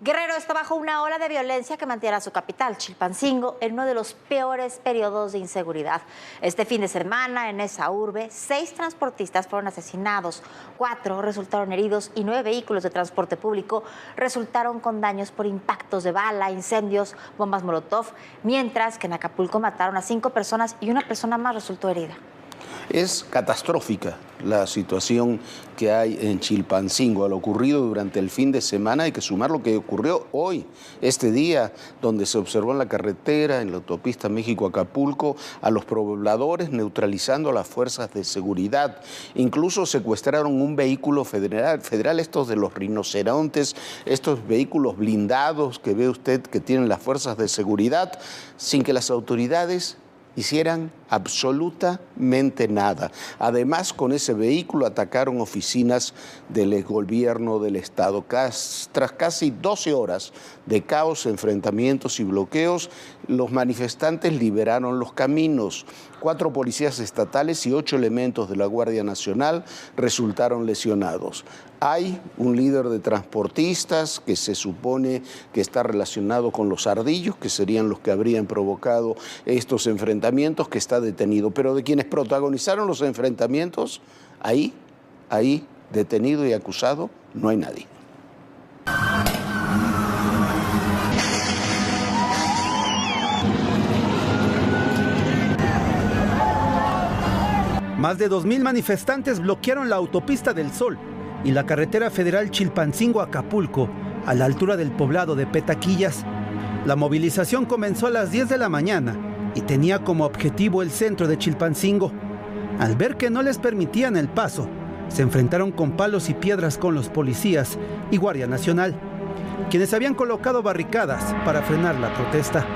Guerrero está bajo una ola de violencia que mantiene a su capital, Chilpancingo, en uno de los peores periodos de inseguridad. Este fin de semana, en esa urbe, 6 transportistas fueron asesinados, 4 resultaron heridos y 9 vehículos de transporte público resultaron con daños por impactos de bala, incendios, bombas molotov, mientras que en Acapulco mataron a 5 personas y una persona más resultó herida. Es catastrófica la situación que hay en Chilpancingo. A lo ocurrido durante el fin de semana hay que sumar lo que ocurrió hoy, este día, donde se observó en la carretera, en la autopista México-Acapulco, a los pobladores neutralizando a las fuerzas de seguridad. Incluso secuestraron un vehículo federal, estos de los rinocerontes, estos vehículos blindados que ve usted que tienen las fuerzas de seguridad, sin que las autoridades hicieran absolutamente nada. Además, con ese vehículo atacaron oficinas del gobierno del estado. Tras casi 12 horas de caos, enfrentamientos y bloqueos, los manifestantes liberaron los caminos. 4 policías estatales y 8 elementos de la Guardia Nacional resultaron lesionados. Hay un líder de transportistas que se supone que está relacionado con los ardillos, que serían los que habrían provocado estos enfrentamientos, que está detenido. Pero de quienes protagonizaron los enfrentamientos, ahí, detenido y acusado, no hay nadie. Más de 2,000 manifestantes bloquearon la autopista del Sol y la carretera federal Chilpancingo-Acapulco, a la altura del poblado de Petaquillas. La movilización comenzó a las 10 de la mañana y tenía como objetivo el centro de Chilpancingo. Al ver que no les permitían el paso, se enfrentaron con palos y piedras con los policías y Guardia Nacional, quienes habían colocado barricadas para frenar la protesta.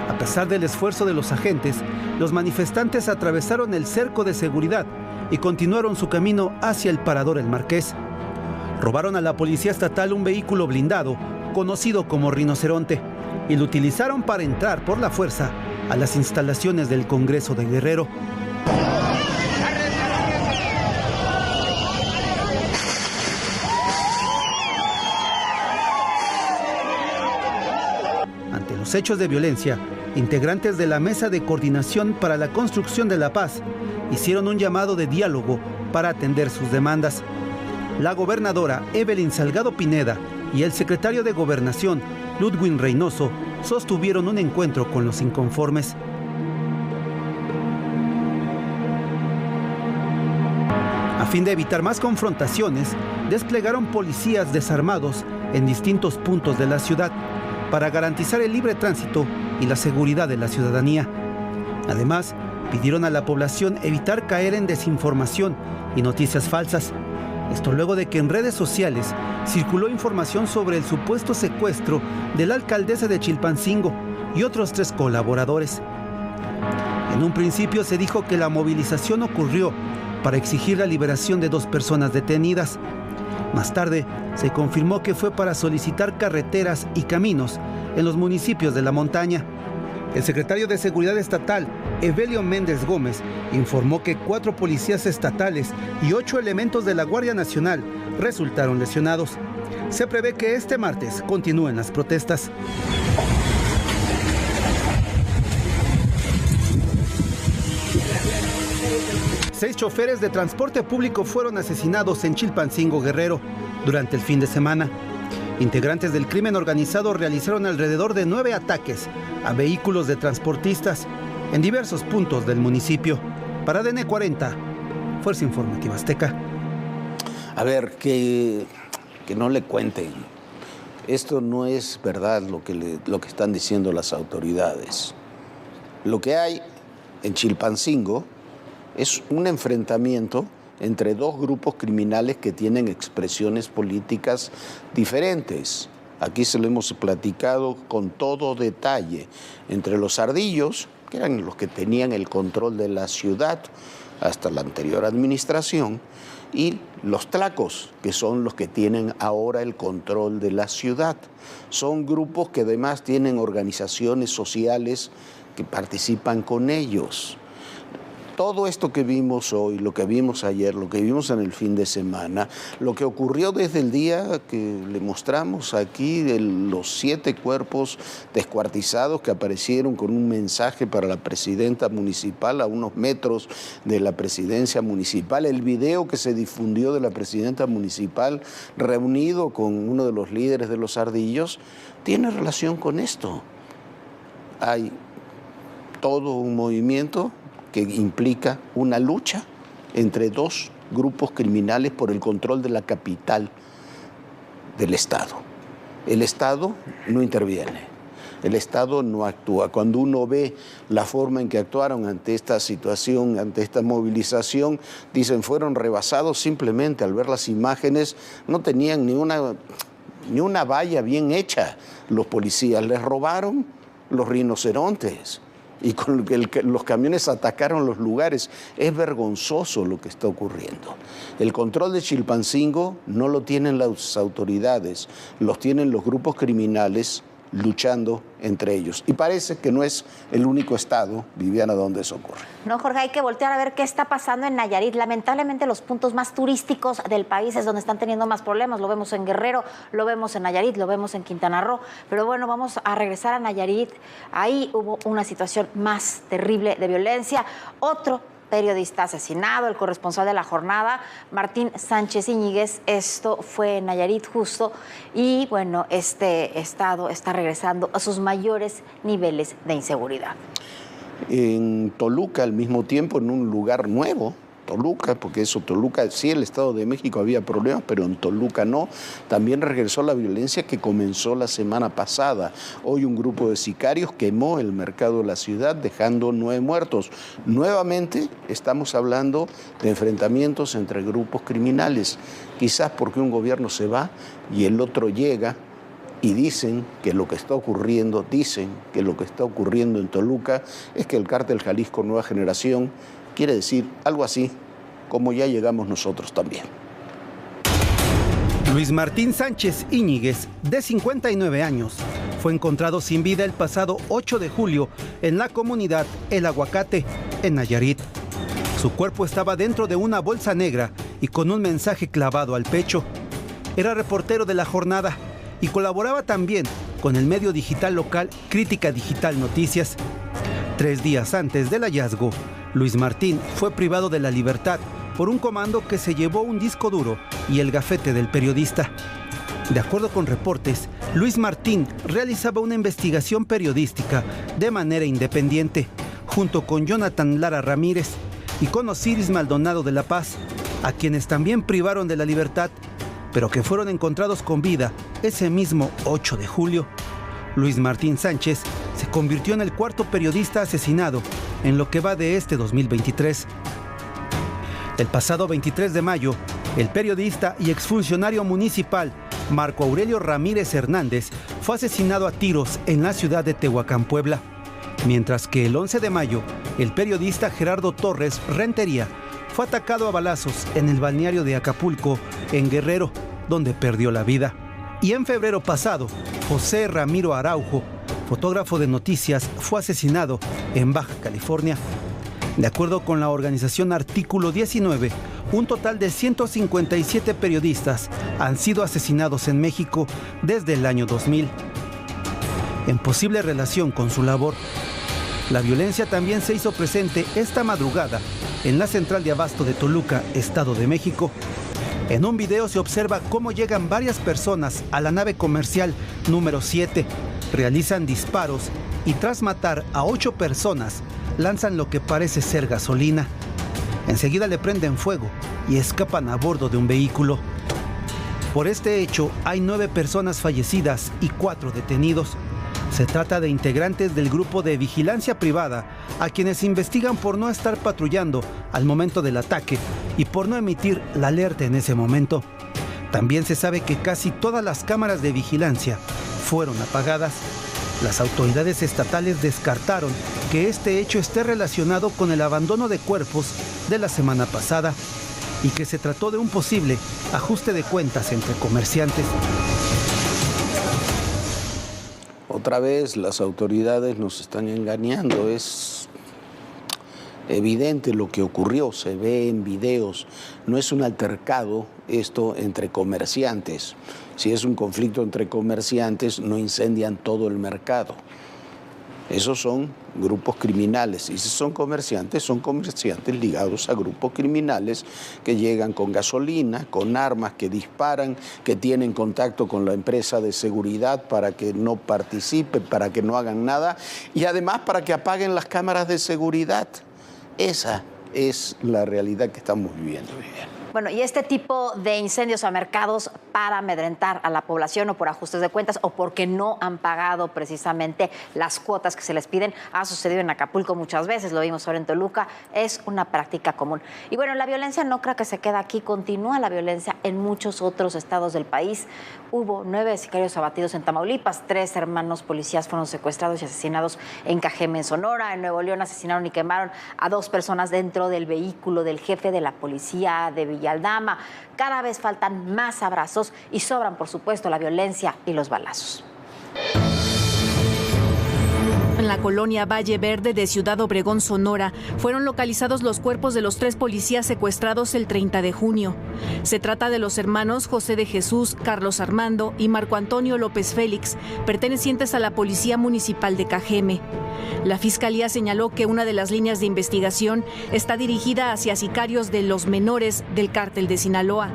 A pesar del esfuerzo de los agentes, los manifestantes atravesaron el cerco de seguridad y continuaron su camino hacia el Parador El Marqués. Robaron a la policía estatal un vehículo blindado, conocido como Rinoceronte, y lo utilizaron para entrar por la fuerza a las instalaciones del Congreso de Guerrero. Ante los hechos de violencia, integrantes de la Mesa de Coordinación para la Construcción de la Paz hicieron un llamado de diálogo para atender sus demandas. La gobernadora Evelyn Salgado Pineda y el secretario de Gobernación, Ludwig Reynoso, sostuvieron un encuentro con los inconformes. A fin de evitar más confrontaciones, desplegaron policías desarmados en distintos puntos de la ciudad para garantizar el libre tránsito y la seguridad de la ciudadanía. Además, pidieron a la población evitar caer en desinformación y noticias falsas. Esto luego de que en redes sociales circuló información sobre el supuesto secuestro de la alcaldesa de Chilpancingo y otros 3 colaboradores. En un principio se dijo que la movilización ocurrió para exigir la liberación de 2 personas detenidas. Más tarde, se confirmó que fue para solicitar carreteras y caminos en los municipios de la montaña. El secretario de Seguridad Estatal, Evelio Méndez Gómez, informó que 4 policías estatales y 8 elementos de la Guardia Nacional resultaron lesionados. Se prevé que este martes continúen las protestas. Seis choferes de transporte público fueron asesinados en Chilpancingo, Guerrero, durante el fin de semana. Integrantes del crimen organizado realizaron alrededor de 9 ataques a vehículos de transportistas en diversos puntos del municipio. Para ADN 40, Fuerza Informativa Azteca. A ver, que no le cuenten. Esto no es verdad lo que están diciendo las autoridades. Lo que hay en Chilpancingo es un enfrentamiento entre 2 grupos criminales que tienen expresiones políticas diferentes. Aquí se lo hemos platicado con todo detalle. Entre los ardillos, que eran los que tenían el control de la ciudad hasta la anterior administración, y los tlacos, que son los que tienen ahora el control de la ciudad. Son grupos que además tienen organizaciones sociales que participan con ellos. Todo esto que vimos hoy, lo que vimos ayer, lo que vimos en el fin de semana, lo que ocurrió desde el día que le mostramos aquí, de los 7 cuerpos descuartizados que aparecieron con un mensaje para la presidenta municipal a unos metros de la presidencia municipal, el video que se difundió de la presidenta municipal reunido con uno de los líderes de los Ardillos, tiene relación con esto. Hay todo un movimiento que implica una lucha entre 2 grupos criminales por el control de la capital del Estado. El Estado no interviene, el Estado no actúa. Cuando uno ve la forma en que actuaron ante esta situación, ante esta movilización, dicen fueron rebasados simplemente al ver las imágenes, no tenían ni una valla bien hecha los policías, les robaron los rinocerontes. Y con los camiones atacaron los lugares. Es vergonzoso lo que está ocurriendo. El control de Chilpancingo no lo tienen las autoridades, los tienen los grupos criminales luchando entre ellos. Y parece que no es el único estado, Viviana, donde eso ocurre. No, Jorge, hay que voltear a ver qué está pasando en Nayarit. Lamentablemente los puntos más turísticos del país es donde están teniendo más problemas. Lo vemos en Guerrero, lo vemos en Nayarit, lo vemos en Quintana Roo. Pero bueno, vamos a regresar a Nayarit. Ahí hubo una situación más terrible de violencia. Otro periodista asesinado, el corresponsal de La Jornada, Martín Sánchez Íñiguez. Esto fue en Nayarit justo y bueno, este estado está regresando a sus mayores niveles de inseguridad. En Toluca, al mismo tiempo, en un lugar nuevo, Toluca, porque eso, Toluca, sí, el Estado de México había problemas, pero en Toluca no. También regresó la violencia que comenzó la semana pasada. Hoy un grupo de sicarios quemó el mercado de la ciudad, dejando 9 muertos. Nuevamente estamos hablando de enfrentamientos entre grupos criminales, quizás porque un gobierno se va y el otro llega. Y dicen que lo que está ocurriendo en Toluca es que el cártel Jalisco Nueva Generación quiere decir algo así como ya llegamos nosotros también. Luis Martín Sánchez Íñiguez, de 59 años, fue encontrado sin vida el pasado 8 de julio en la comunidad El Aguacate, en Nayarit. Su cuerpo estaba dentro de una bolsa negra y con un mensaje clavado al pecho. Era reportero de La Jornada y colaboraba también con el medio digital local Crítica Digital Noticias. 3 días antes del hallazgo, Luis Martín fue privado de la libertad por un comando que se llevó un disco duro y el gafete del periodista. De acuerdo con reportes, Luis Martín realizaba una investigación periodística de manera independiente, junto con Jonathan Lara Ramírez y con Osiris Maldonado de La Paz, a quienes también privaron de la libertad, pero que fueron encontrados con vida ese mismo 8 de julio. Luis Martín Sánchez se convirtió en el 4º periodista asesinado en lo que va de este 2023. El pasado 23 de mayo, el periodista y exfuncionario municipal Marco Aurelio Ramírez Hernández fue asesinado a tiros en la ciudad de Tehuacán, Puebla, mientras que el 11 de mayo, el periodista Gerardo Torres Rentería fue atacado a balazos en el balneario de Acapulco, en Guerrero, donde perdió la vida. Y en febrero pasado, José Ramiro Araujo, fotógrafo de noticias, fue asesinado en Baja California. De acuerdo con la organización Artículo 19, un total de 157 periodistas han sido asesinados en México desde el año 2000. En posible relación con su labor, la violencia también se hizo presente esta madrugada en la central de abasto de Toluca, Estado de México. En un video se observa cómo llegan varias personas a la nave comercial número 7, realizan disparos y tras matar a 8 personas, lanzan lo que parece ser gasolina. Enseguida le prenden fuego y escapan a bordo de un vehículo. Por este hecho, hay 9 personas fallecidas y 4 detenidos. Se trata de integrantes del grupo de vigilancia privada, a quienes investigan por no estar patrullando al momento del ataque y por no emitir la alerta en ese momento. También se sabe que casi todas las cámaras de vigilancia fueron apagadas. Las autoridades estatales descartaron que este hecho esté relacionado con el abandono de cuerpos de la semana pasada. y que se trató de un posible ajuste de cuentas entre comerciantes. Otra vez las autoridades nos están engañando, es evidente lo que ocurrió, se ve en videos, no es un altercado esto entre comerciantes. Si es un conflicto entre comerciantes, no incendian todo el mercado. Esos son grupos criminales, y si son comerciantes ligados a grupos criminales que llegan con gasolina, con armas, que disparan, que tienen contacto con la empresa de seguridad para que no participen, para que no hagan nada, y además para que apaguen las cámaras de seguridad. Esa es la realidad que estamos viviendo, Viviana. Bueno, y este tipo de incendios a mercados para amedrentar a la población o por ajustes de cuentas o porque no han pagado precisamente las cuotas que se les piden, ha sucedido en Acapulco muchas veces, lo vimos ahora en Toluca, es una práctica común. Y bueno, la violencia no creo que se quede aquí, continúa la violencia en muchos otros estados del país. Hubo 9 sicarios abatidos en Tamaulipas, 3 hermanos policías fueron secuestrados y asesinados en Cajeme, en Sonora. En Nuevo León asesinaron y quemaron a 2 personas dentro del vehículo del jefe de la policía de Villalbama. Cada vez faltan más abrazos y sobran, por supuesto, la violencia y los balazos. En la colonia Valle Verde de Ciudad Obregón, Sonora, fueron localizados los cuerpos de los 3 policías secuestrados el 30 de junio. Se trata de los hermanos José de Jesús, Carlos Armando y Marco Antonio López Félix, pertenecientes a la Policía Municipal de Cajeme. La Fiscalía señaló que una de las líneas de investigación está dirigida hacia sicarios de los menores del Cártel de Sinaloa.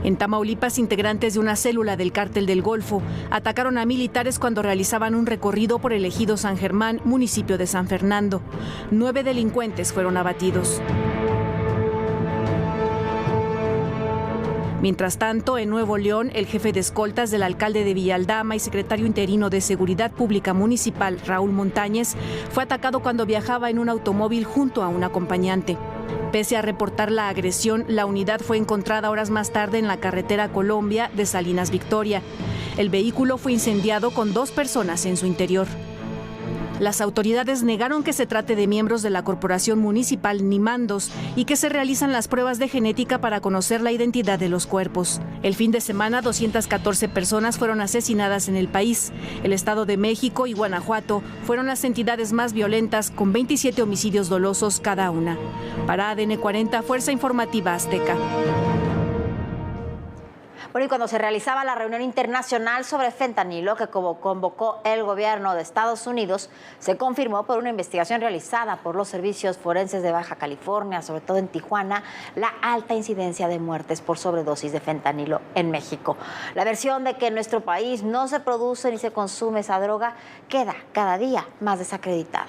En Tamaulipas, integrantes de una célula del Cártel del Golfo atacaron a militares cuando realizaban un recorrido por el ejido San Germán, municipio de San Fernando. 9 delincuentes fueron abatidos. Mientras tanto, en Nuevo León, el jefe de escoltas del alcalde de Villalbama y secretario interino de Seguridad Pública Municipal, Raúl Montañez, fue atacado cuando viajaba en un automóvil junto a un acompañante. Pese a reportar la agresión, la unidad fue encontrada horas más tarde en la carretera Colombia de Salinas Victoria. El vehículo fue incendiado con 2 personas en su interior. Las autoridades negaron que se trate de miembros de la corporación municipal ni mandos y que se realizan las pruebas de genética para conocer la identidad de los cuerpos. El fin de semana, 214 personas fueron asesinadas en el país. El Estado de México y Guanajuato fueron las entidades más violentas, con 27 homicidios dolosos cada una. Para ADN 40, Fuerza Informativa Azteca. Bueno, y cuando se realizaba la reunión internacional sobre fentanilo que convocó el gobierno de Estados Unidos, se confirmó por una investigación realizada por los servicios forenses de Baja California, sobre todo en Tijuana, la alta incidencia de muertes por sobredosis de fentanilo en México. La versión de que en nuestro país no se produce ni se consume esa droga queda cada día más desacreditada.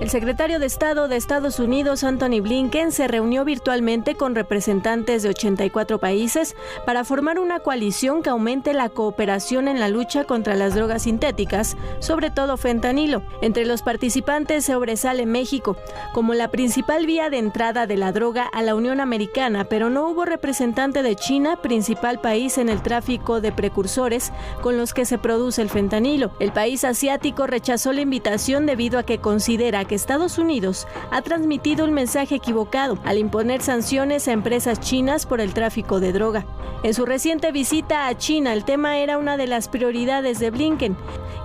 El secretario de Estado de Estados Unidos, Antony Blinken, se reunió virtualmente con representantes de 84 países para formar una coalición que aumente la cooperación en la lucha contra las drogas sintéticas, sobre todo fentanilo. Entre los participantes sobresale México, como la principal vía de entrada de la droga a la Unión Americana, pero no hubo representante de China, principal país en el tráfico de precursores con los que se produce el fentanilo. El país asiático rechazó la invitación debido a que considera que Estados Unidos ha transmitido un mensaje equivocado al imponer sanciones a empresas chinas por el tráfico de droga. En su reciente visita a China, el tema era una de las prioridades de Blinken,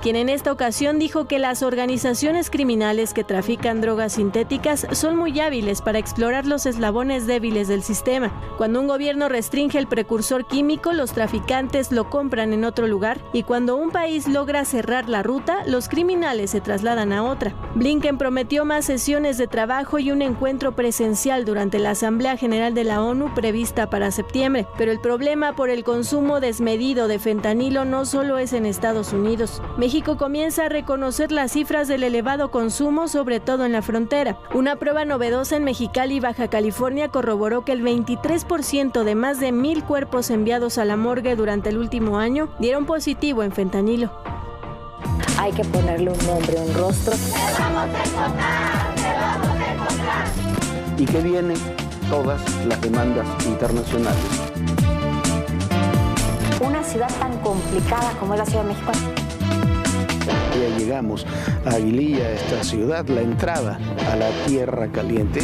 quien en esta ocasión dijo que las organizaciones criminales que trafican drogas sintéticas son muy hábiles para explorar los eslabones débiles del sistema. Cuando un gobierno restringe el precursor químico, los traficantes lo compran en otro lugar, y cuando un país logra cerrar la ruta, los criminales se trasladan a otra. Blinken prometió más sesiones de trabajo y un encuentro presencial durante la Asamblea General de la ONU prevista para septiembre, pero el problema por el consumo desmedido de fentanilo no solo es en Estados Unidos. México comienza a reconocer las cifras del elevado consumo, sobre todo en la frontera. Una prueba novedosa en Mexicali y Baja California corroboró que el 23% de más de 1,000 cuerpos enviados a la morgue durante el último año dieron positivo en fentanilo. Hay que ponerle un nombre, un rostro. Y que vienen todas las demandas internacionales. Una ciudad tan complicada como es la Ciudad de México. Ya llegamos a Aguililla, esta ciudad, la entrada a la Tierra Caliente.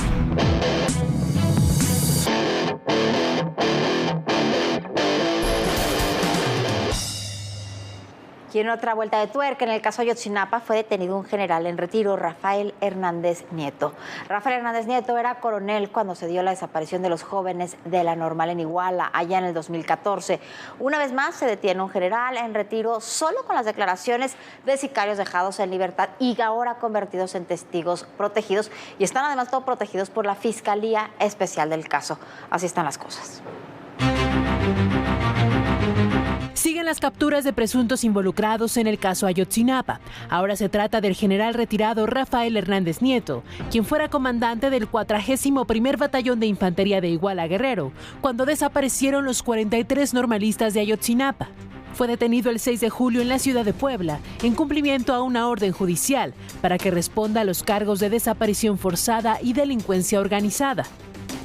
Y en otra vuelta de tuerca, en el caso Ayotzinapa, fue detenido un general en retiro, Rafael Hernández Nieto. Rafael Hernández Nieto era coronel cuando se dio la desaparición de los jóvenes de la Normal en Iguala, allá en el 2014. Una vez más se detiene un general en retiro solo con las declaraciones de sicarios dejados en libertad y ahora convertidos en testigos protegidos, y están además todos protegidos por la Fiscalía Especial del caso. Así están las cosas. Siguen las capturas de presuntos involucrados en el caso Ayotzinapa. Ahora se trata del general retirado Rafael Hernández Nieto, quien fuera comandante del 41º Batallón de Infantería de Iguala Guerrero, cuando desaparecieron los 43 normalistas de Ayotzinapa. Fue detenido el 6 de julio en la ciudad de Puebla, en cumplimiento a una orden judicial, para que responda a los cargos de desaparición forzada y delincuencia organizada.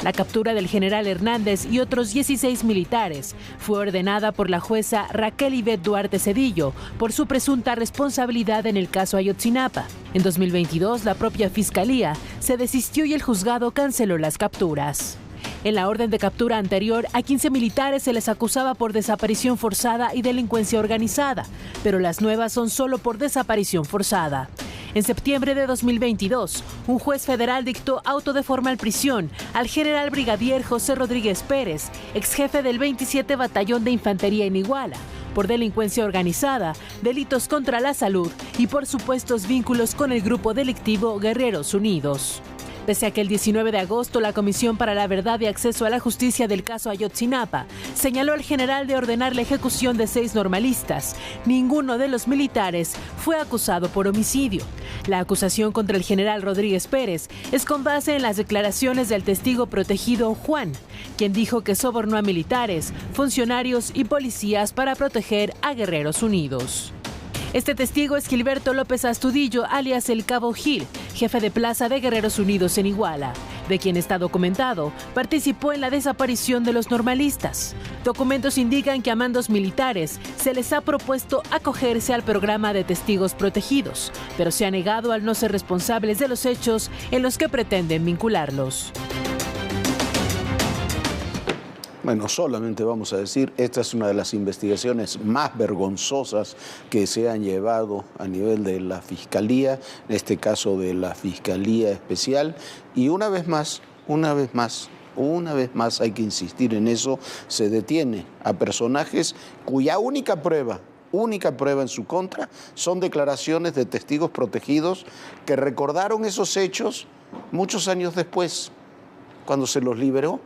La captura del general Hernández y otros 16 militares fue ordenada por la jueza Raquel Ivette Duarte Cedillo por su presunta responsabilidad en el caso Ayotzinapa. En 2022, la propia Fiscalía se desistió y el juzgado canceló las capturas. En la orden de captura anterior, a 15 militares se les acusaba por desaparición forzada y delincuencia organizada, pero las nuevas son solo por desaparición forzada. En septiembre de 2022, un juez federal dictó auto de formal prisión al general brigadier José Rodríguez Pérez, ex jefe del 27 Batallón de Infantería en Iguala, por delincuencia organizada, delitos contra la salud y por supuestos vínculos con el grupo delictivo Guerreros Unidos. Pese a que el 19 de agosto la Comisión para la Verdad y Acceso a la Justicia del caso Ayotzinapa señaló al general de ordenar la ejecución de 6 normalistas, ninguno de los militares fue acusado por homicidio. La acusación contra el general Rodríguez Pérez es con base en las declaraciones del testigo protegido Juan, quien dijo que sobornó a militares, funcionarios y policías para proteger a Guerreros Unidos. Este testigo es Gilberto López Astudillo, alias El Cabo Gil, jefe de plaza de Guerreros Unidos en Iguala, de quien está documentado, participó en la desaparición de los normalistas. Documentos indican que a mandos militares se les ha propuesto acogerse al programa de testigos protegidos, pero se ha negado al no ser responsables de los hechos en los que pretenden vincularlos. Bueno, solamente vamos a decir, esta es una de las investigaciones más vergonzosas que se han llevado a nivel de la Fiscalía, en este caso de la Fiscalía Especial, y una vez más hay que insistir en eso, se detiene a personajes cuya única prueba en su contra son declaraciones de testigos protegidos que recordaron esos hechos muchos años después, cuando se los liberó,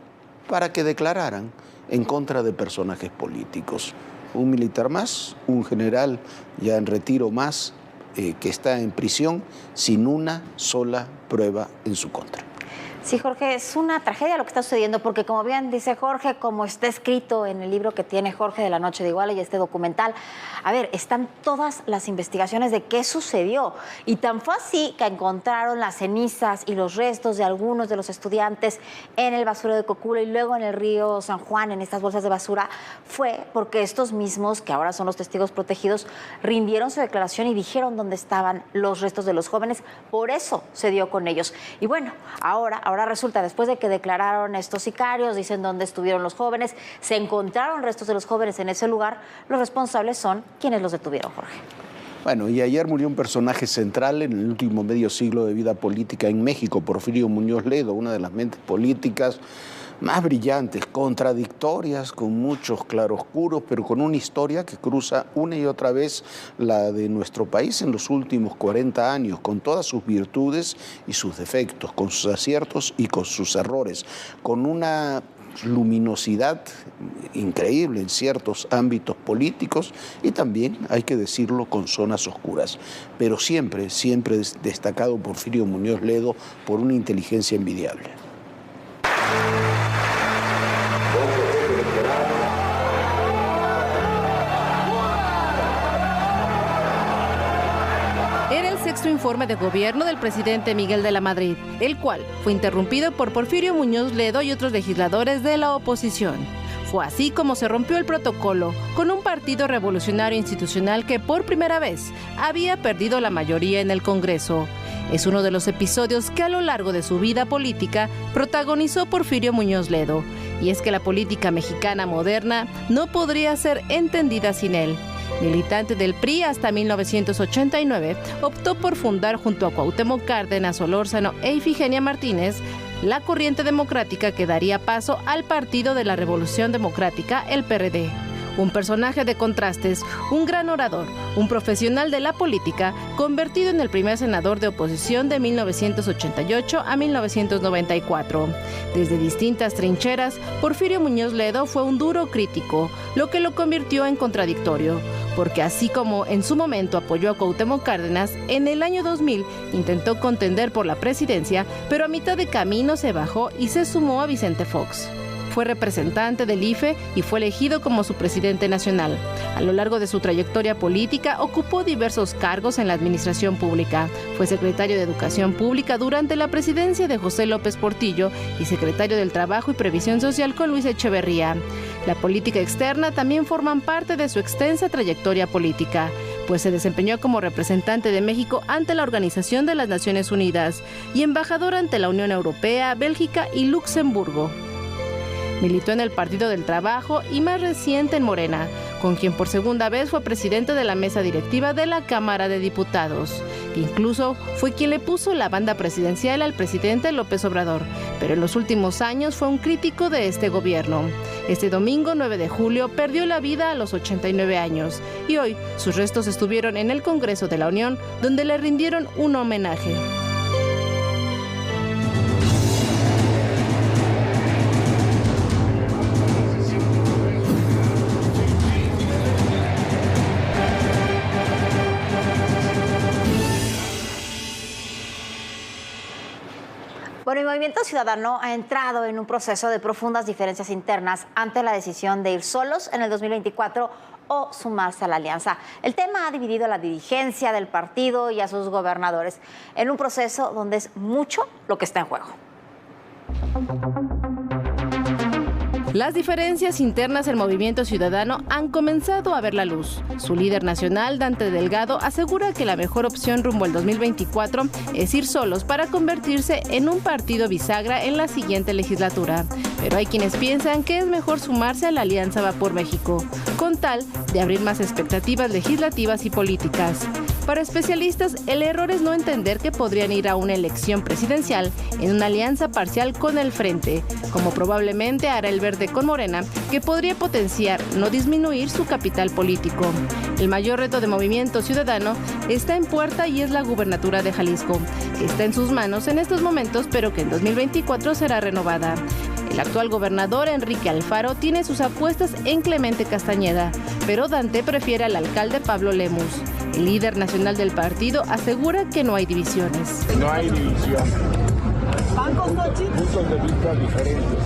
para que declararan en contra de personajes políticos. Un militar más, un general ya en retiro más, que está en prisión sin una sola prueba en su contra. Sí, Jorge, es una tragedia lo que está sucediendo, porque como bien dice Jorge, como está escrito en el libro que tiene Jorge de La Noche de Iguala y este documental, a ver, están todas las investigaciones de qué sucedió. Y tan fue así que encontraron las cenizas y los restos de algunos de los estudiantes en el basurero de Cocula y luego en el río San Juan, en estas bolsas de basura, fue porque estos mismos, que ahora son los testigos protegidos, rindieron su declaración y dijeron dónde estaban los restos de los jóvenes. Por eso se dio con ellos. Y bueno, ahora resulta, después de que declararon estos sicarios, dicen dónde estuvieron los jóvenes, se encontraron restos de los jóvenes en ese lugar, los responsables son quienes los detuvieron, Jorge. Bueno, y ayer murió un personaje central en el último medio siglo de vida política en México, Porfirio Muñoz Ledo, una de las mentes políticas más brillantes, contradictorias, con muchos claroscuros, pero con una historia que cruza una y otra vez la de nuestro país en los últimos 40 años, con todas sus virtudes y sus defectos, con sus aciertos y con sus errores, con una luminosidad increíble en ciertos ámbitos políticos y también, hay que decirlo, con zonas oscuras. Pero siempre destacado Porfirio Muñoz Ledo por una inteligencia envidiable. Era el sexto informe de gobierno del presidente Miguel de la Madrid, el cual fue interrumpido por Porfirio Muñoz Ledo y otros legisladores de la oposición. Fue así como se rompió el protocolo con un partido revolucionario institucional que por primera vez había perdido la mayoría en el Congreso. Es uno de los episodios que a lo largo de su vida política protagonizó Porfirio Muñoz Ledo. Y es que la política mexicana moderna no podría ser entendida sin él. Militante del PRI hasta 1989, optó por fundar junto a Cuauhtémoc Cárdenas, Solórzano e Ifigenia Martínez la corriente democrática que daría paso al Partido de la Revolución Democrática, el PRD. Un personaje de contrastes, un gran orador, un profesional de la política, convertido en el primer senador de oposición de 1988 a 1994. Desde distintas trincheras, Porfirio Muñoz Ledo fue un duro crítico, lo que lo convirtió en contradictorio, porque así como en su momento apoyó a Cuauhtémoc Cárdenas, en el año 2000 intentó contender por la presidencia, pero a mitad de camino se bajó y se sumó a Vicente Fox. Fue representante del IFE y fue elegido como su presidente nacional. A lo largo de su trayectoria política ocupó diversos cargos en la administración pública. Fue secretario de Educación Pública durante la presidencia de José López Portillo y secretario del Trabajo y Previsión Social con Luis Echeverría. La política externa también forman parte de su extensa trayectoria política, pues se desempeñó como representante de México ante la Organización de las Naciones Unidas y embajador ante la Unión Europea, Bélgica y Luxemburgo. Militó en el Partido del Trabajo y más reciente en Morena, con quien por segunda vez fue presidente de la mesa directiva de la Cámara de Diputados. Incluso fue quien le puso la banda presidencial al presidente López Obrador, pero en los últimos años fue un crítico de este gobierno. Este domingo 9 de julio perdió la vida a los 89 años y hoy sus restos estuvieron en el Congreso de la Unión, donde le rindieron un homenaje. Bueno, el Movimiento Ciudadano ha entrado en un proceso de profundas diferencias internas ante la decisión de ir solos en el 2024 o sumarse a la alianza. El tema ha dividido a la dirigencia del partido y a sus gobernadores en un proceso donde es mucho lo que está en juego. Las diferencias internas del Movimiento Ciudadano han comenzado a ver la luz. Su líder nacional, Dante Delgado, asegura que la mejor opción rumbo al 2024 es ir solos para convertirse en un partido bisagra en la siguiente legislatura. Pero hay quienes piensan que es mejor sumarse a la Alianza Va por México, con tal de abrir más expectativas legislativas y políticas. Para especialistas, el error es no entender que podrían ir a una elección presidencial en una alianza parcial con el Frente, como probablemente hará el Verde con Morena, que podría potenciar, no disminuir su capital político. El mayor reto de Movimiento Ciudadano está en puerta y es la gubernatura de Jalisco, que está en sus manos en estos momentos, pero que en 2024 será renovada. El actual gobernador, Enrique Alfaro, tiene sus apuestas en Clemente Castañeda, pero Dante prefiere al alcalde Pablo Lemus. El líder nacional del partido asegura que no hay divisiones. No hay división. Puntos de vista diferentes.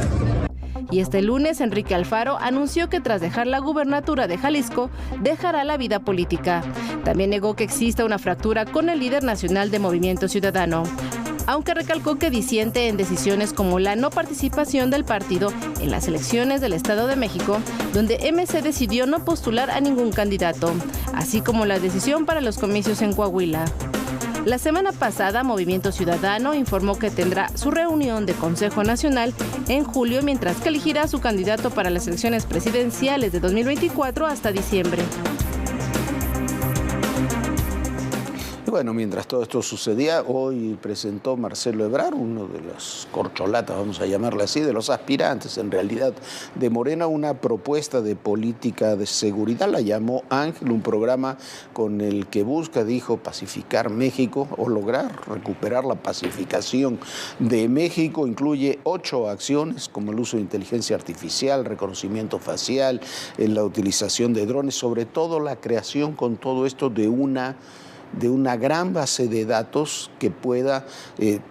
Y este lunes, Enrique Alfaro anunció que tras dejar la gubernatura de Jalisco, dejará la vida política. También negó que exista una fractura con el líder nacional de Movimiento Ciudadano, aunque recalcó que disiente en decisiones como la no participación del partido en las elecciones del Estado de México, donde MC decidió no postular a ningún candidato, así como la decisión para los comicios en Coahuila. La semana pasada, Movimiento Ciudadano informó que tendrá su reunión de Consejo Nacional en julio, mientras que elegirá a su candidato para las elecciones presidenciales de 2024 hasta diciembre. Y bueno, mientras todo esto sucedía, hoy presentó Marcelo Ebrard, uno de los corcholatas, vamos a llamarle así, de los aspirantes en realidad de Morena, una propuesta de política de seguridad, la llamó Ángel, un programa con el que busca, dijo, pacificar México o lograr recuperar la pacificación de México. Incluye 8 acciones como el uso de inteligencia artificial, reconocimiento facial, la utilización de drones, sobre todo la creación con todo esto de una de una gran base de datos que pueda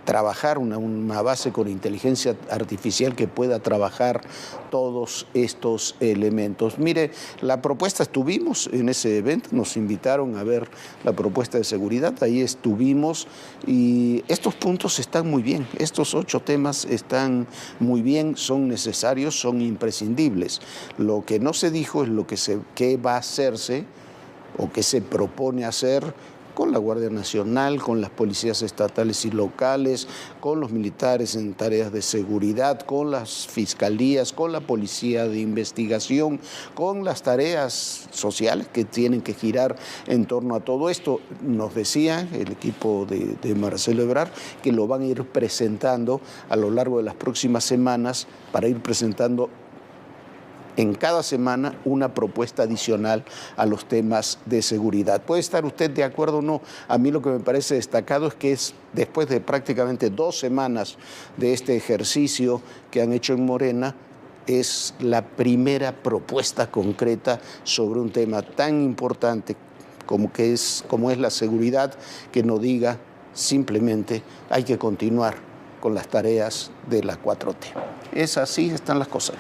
trabajar, una base con inteligencia artificial que pueda trabajar todos estos elementos. Mire, la propuesta, estuvimos en ese evento, nos invitaron a ver la propuesta de seguridad, ahí estuvimos y estos puntos están muy bien, estos 8 temas están muy bien, son necesarios, son imprescindibles. Lo que no se dijo es qué va a hacerse o qué se propone hacer con la Guardia Nacional, con las policías estatales y locales, con los militares en tareas de seguridad, con las fiscalías, con la policía de investigación, con las tareas sociales que tienen que girar en torno a todo esto. Nos decía el equipo de Marcelo Ebrard que lo van a ir presentando a lo largo de las próximas semanas para ir presentando en cada semana una propuesta adicional a los temas de seguridad. ¿Puede estar usted de acuerdo o no? A mí lo que me parece destacado es que después de prácticamente 2 semanas de este ejercicio que han hecho en Morena, es la primera propuesta concreta sobre un tema tan importante como es la seguridad, que no diga simplemente hay que continuar con las tareas de la 4T. Es así, están las cosas.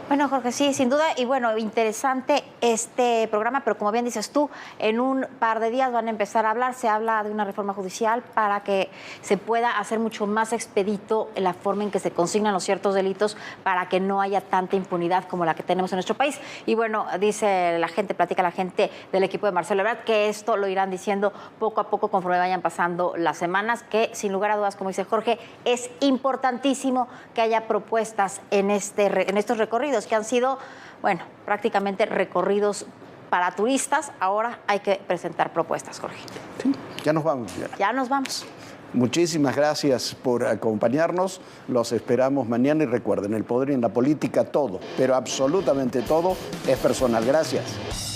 Bueno, Jorge, sí, sin duda, y bueno, interesante este programa, pero como bien dices tú, en un par de días van a empezar a hablar, se habla de una reforma judicial para que se pueda hacer mucho más expedito la forma en que se consignan los ciertos delitos para que no haya tanta impunidad como la que tenemos en nuestro país. Y bueno, dice la gente, platica la gente del equipo de Marcelo Ebrard, que esto lo irán diciendo poco a poco conforme vayan pasando las semanas, que sin lugar a dudas, como dice Jorge, es importantísimo que haya propuestas en estos recorridos que han sido, bueno, prácticamente recorridos para turistas. Ahora hay que presentar propuestas, Jorge. Sí, ya nos vamos. Ya nos vamos. Muchísimas gracias por acompañarnos. Los esperamos mañana y recuerden, el poder en la política, todo, pero absolutamente todo es personal. Gracias.